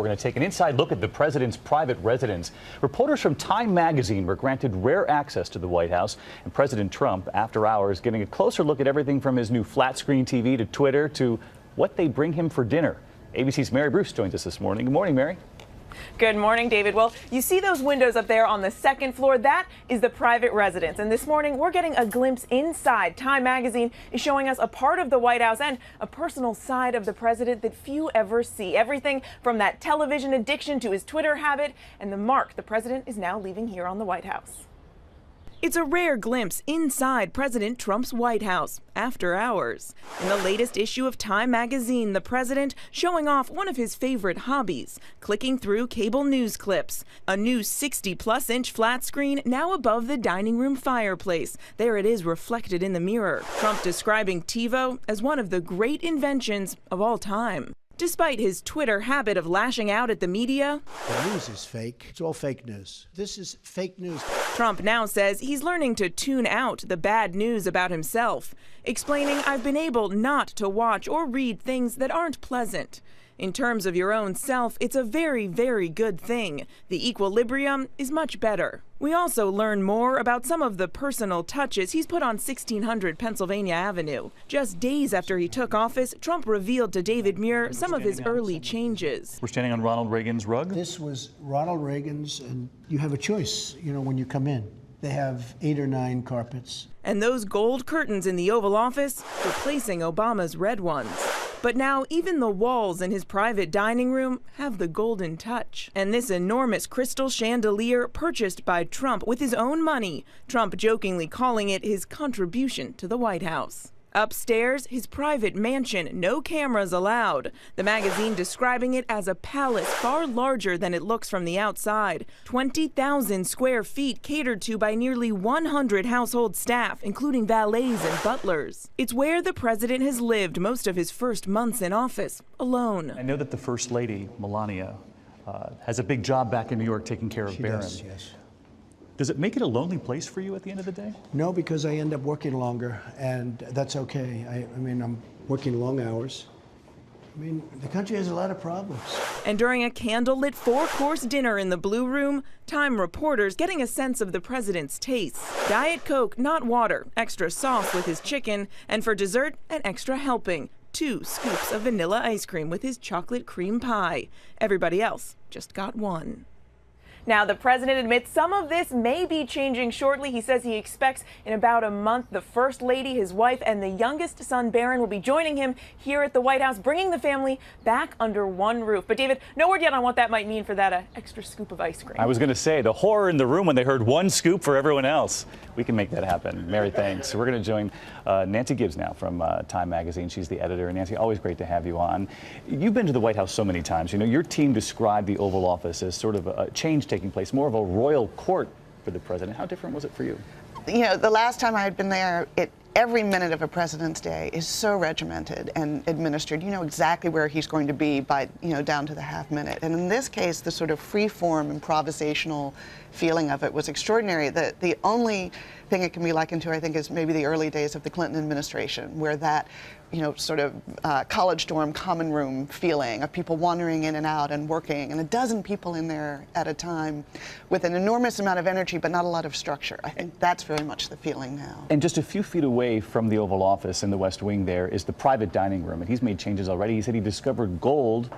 We're going to take an inside look at the president's private residence. Reporters from Time magazine were granted rare access to the White House, and President Trump, after hours, getting a closer look at everything from his new flat screen TV to Twitter to what they bring him for dinner. ABC's Mary Bruce joins us this morning. Good morning, Mary. Good morning, David. Well, you see those windows up there on the second floor? That is the private residence. And this morning, we're getting a glimpse inside. Time magazine is showing us a part of the White House and a personal side of the president that few ever see. Everything from that television addiction to his Twitter habit and the mark the president is now leaving here on the White House. It's a rare glimpse inside President Trump's White House after hours. In the latest issue of Time magazine, the president showing off one of his favorite hobbies, clicking through cable news clips. A new 60-plus-inch flat screen now above the dining room fireplace. There it is reflected in the mirror. Trump describing TiVo as one of the great inventions of all time. Despite his Twitter habit of lashing out at the media, the news is fake. It's all fake news. This is fake news. Trump now says he's learning to tune out the bad news about himself, explaining, "I've been able not to watch or read things that aren't pleasant. In terms of your own self, it's a very, very good thing. The equilibrium is much better." We also learn more about some of the personal touches he's put on 1600 Pennsylvania Avenue. Just days after he took office, Trump revealed to David Muir some of his early changes. We're standing on Ronald Reagan's rug. This was Ronald Reagan's, and you have a choice, when you come in. They have 8 or 9 carpets. And those gold curtains in the Oval Office replacing Obama's red ones. But now even the walls in his private dining room have the golden touch. And this enormous crystal chandelier purchased by Trump with his own money, Trump jokingly calling it his contribution to the White House. Upstairs, his private mansion, no cameras allowed. The magazine describing it as a palace far larger than it looks from the outside. 20,000 square feet catered to by nearly 100 household staff, including valets and butlers. It's where the president has lived most of his first months in office, alone. I know that the First Lady, Melania, has a big job back in New York taking care of Barron. Does, yes. Does it make it a lonely place for you at the end of the day? No, because I end up working longer, and that's okay. I mean, I'm working long hours. I mean, the country has a lot of problems. And during a candlelit 4-course dinner in the Blue Room, Time reporters getting a sense of the president's tastes. Diet Coke, not water, extra sauce with his chicken, and for dessert, an extra helping. 2 scoops of vanilla ice cream with his chocolate cream pie. Everybody else just got 1. Now, the president admits some of this may be changing shortly. He says he expects in about a month the First Lady, his wife, and the youngest son, Barron, will be joining him here at the White House, bringing the family back under one roof. But, David, no word yet on what that might mean for that extra scoop of ice cream. I was going to say, the horror in the room when they heard 1 scoop for everyone else. We can make that happen. Mary, thanks. We're going to join Nancy Gibbs now from Time magazine. She's the editor. And Nancy, always great to have you on. You've been to the White House so many times. Your team described the Oval Office as sort of a change taking place, more of a royal court for the president. How different was it for you? The last time I had been there, every minute of a president's day is so regimented and administered. You know exactly where he's going to be by, down to the half minute. And in this case, the sort of free-form, improvisational feeling of it was extraordinary. The only thing it can be likened to, I think, is maybe the early days of the Clinton administration, where that, sort of college dorm common room feeling of people wandering in and out and working, and a dozen people in there at a time with an enormous amount of energy but not a lot of structure. I think that's very much the feeling now. And just a few feet away from the Oval Office in the West Wing there is the private dining room, and he's made changes already. He said he discovered gold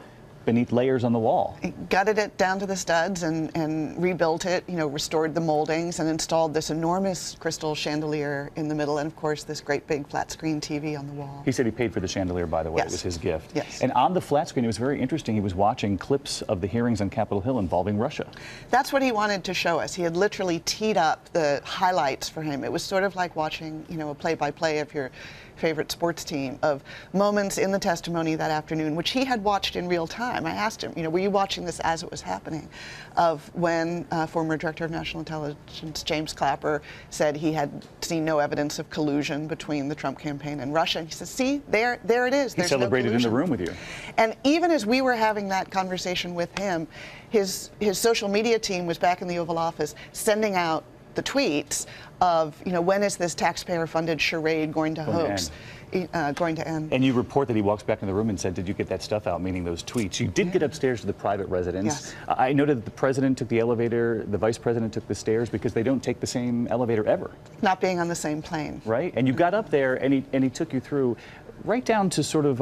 beneath layers on the wall. He gutted it down to the studs and rebuilt it, restored the moldings and installed this enormous crystal chandelier in the middle, and of course this great big flat screen TV on the wall. He said he paid for the chandelier, by the way. Yes. It was his gift. Yes. And on the flat screen, it was very interesting. He was watching clips of the hearings on Capitol Hill involving Russia. That's what he wanted to show us. He had literally teed up the highlights for him. It was sort of like watching, a play-by-play of your favorite sports team, of moments in the testimony that afternoon, which he had watched in real time. I asked him, were you watching this as it was happening? Of when former Director of National Intelligence James Clapper said he had seen no evidence of collusion between the Trump campaign and Russia. And he said, see, there it is. He celebrated in the room with you. And even as we were having that conversation with him, his social media team was back in the Oval Office sending out the tweets of, when is this taxpayer-funded charade going to going to end? And you report that he walks back in the room and said, "Did you get that stuff out?" Meaning those tweets. You did get upstairs to the private residence. Yes. I noted that the president took the elevator, the vice president took the stairs because they don't take the same elevator ever. Not being on the same plane. Right? And you got up there and he took you through right down to sort of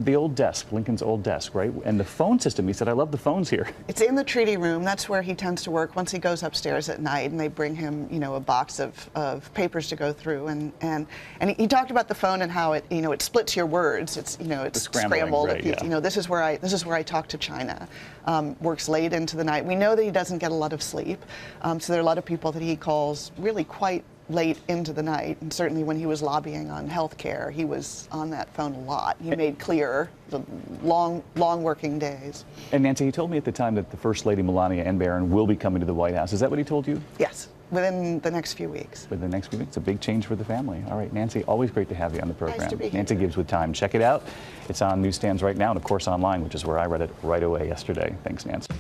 the old desk, Lincoln's old desk, right? And the phone system, he said, "I love the phones here." It's in the treaty room. That's where he tends to work once he goes upstairs at night, and they bring him, a box of papers to go through. And he talked about the phone and how it, it splits your words. It's, it's scrambled. Right, yeah. This is where I talk to China. Works late into the night. We know that he doesn't get a lot of sleep. So there are a lot of people that he calls really quite late into the night, and certainly when he was lobbying on health care, he was on that phone a lot. He made clear the long working days. And Nancy, he told me at the time that the First Lady Melania and Barron will be coming to the White House. Is that what he told you? Yes, within the next few weeks. Within the next few weeks, a big change for the family. All right, Nancy, always great to have you on the program. Nice to be here. Nancy Gibbs with Time. Check it out. It's on newsstands right now, and of course online, which is where I read it right away yesterday. Thanks, Nancy.